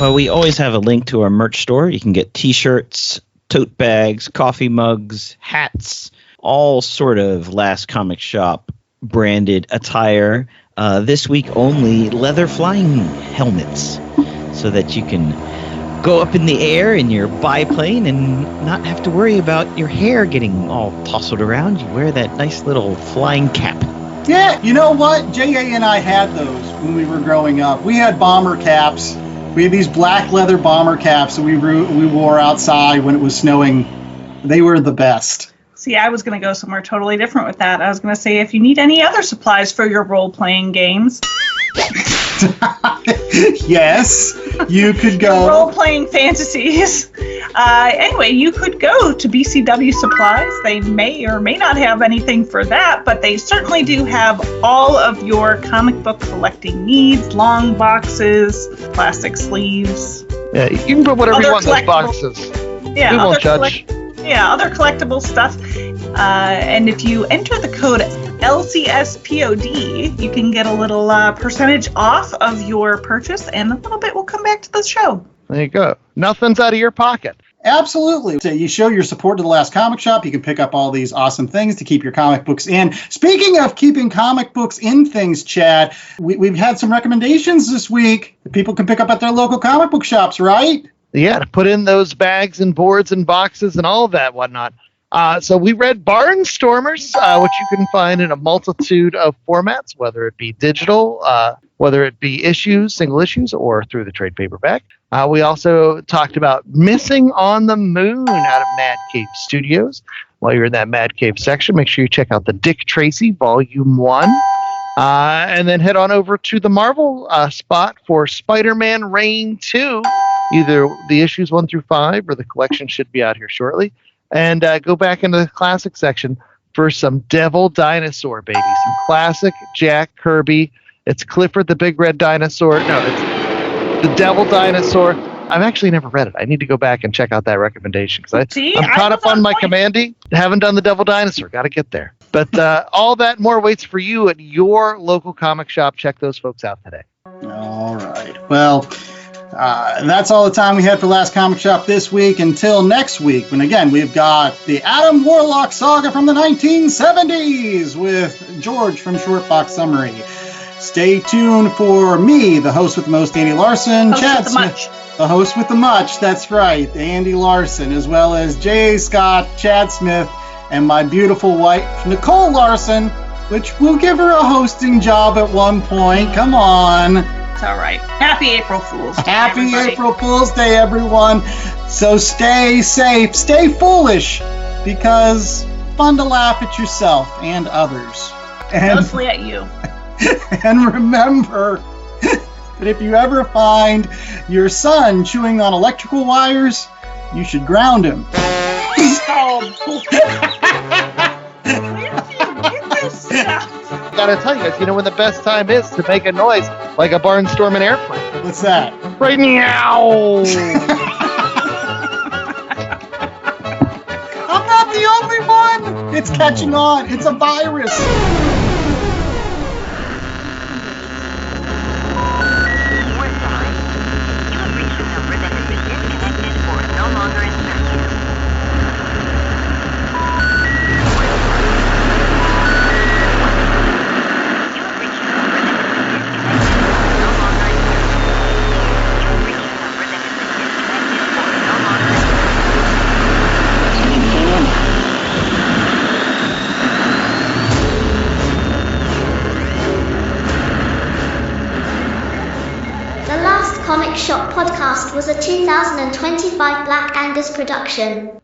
Speaker 3: Well, we always have a link to our merch store. You can get T-shirts, tote bags, coffee mugs, hats, all sort of Last Comic Shop branded attire. This week only leather flying helmets so that you can go up in the air in your biplane and not have to worry about your hair getting all tousled around. You wear that nice little flying cap.
Speaker 2: Yeah, you know what? J.A. and I had those when we were growing up. We had bomber caps. We had these black leather bomber caps that we wore outside when it was snowing. They were the best.
Speaker 5: See, I was going to go somewhere totally different with that. I was going to say, if you need any other supplies for your role-playing games...
Speaker 2: Yes, you could go.
Speaker 5: Role-playing fantasies. Anyway, you could go to BCW Supplies. They may or may not have anything for that, but they certainly do have all of your comic book collecting needs, long boxes, plastic sleeves.
Speaker 4: Yeah, you can put whatever you want in those boxes.
Speaker 5: Yeah,
Speaker 4: we won't judge.
Speaker 5: Other collectible stuff. And if you enter the code LCSPOD, you can get a little percentage off of your purchase, and a little bit will come back to the show.
Speaker 4: There you go. Nothing's out of your pocket.
Speaker 2: Absolutely. So you show your support to the Last Comic Shop. You can pick up all these awesome things to keep your comic books in. Speaking of keeping comic books in things, Chad, we've had some recommendations this week that people can pick up at their local comic book shops, right?
Speaker 4: Yeah, to put in those bags and boards and boxes and all of that whatnot. So we read Barnstormers, which you can find in a multitude of formats, whether it be digital, whether it be issues, single issues, or through the trade paperback. We also talked about Missing on the Moon out of Mad Cave Studios. While you're in that Mad Cave section, make sure you check out the Dick Tracy Volume 1. And then head on over to the Marvel spot for Spider-Man Reign 2. Either the issues 1 through 5 or the collection should be out here shortly. And go back into the classic section for some Devil Dinosaur, baby. Some classic Jack Kirby. It's Clifford the Big Red Dinosaur. No, it's the Devil Dinosaur. I've actually never read it. I need to go back and check out that recommendation because I'm caught up on my Commandy. Haven't done the Devil Dinosaur. Got to get there. But all that more waits for you at your local comic shop. Check those folks out today.
Speaker 2: All right. Well, that's all the time we had for Last Comic Shop this week. Until next week, when again we've got the Adam Warlock saga from the 1970s with George from Shortbox Summary. Stay tuned for me, the host with the most, Andy Larson, Chad Smith, the host with the much. That's right, Andy Larson, as well as J.A. Scott, Chad Smith, and my beautiful wife Nicole Larson, which we'll give her a hosting job at one point. Come on.
Speaker 5: All right. Happy April Fool's Day.
Speaker 2: Happy April Fool's Day, everyone. So stay safe, stay foolish, because fun to laugh at yourself and others. And,
Speaker 5: mostly at you.
Speaker 2: And remember that if you ever find your son chewing on electrical wires, you should ground him.
Speaker 4: I gotta tell you guys, you know when the best time is to make a noise like a barnstorming airplane?
Speaker 2: What's that?
Speaker 4: Right meow!
Speaker 2: I'm not the only one! It's catching on. It's a virus.
Speaker 15: was a 2025 Black Angus production.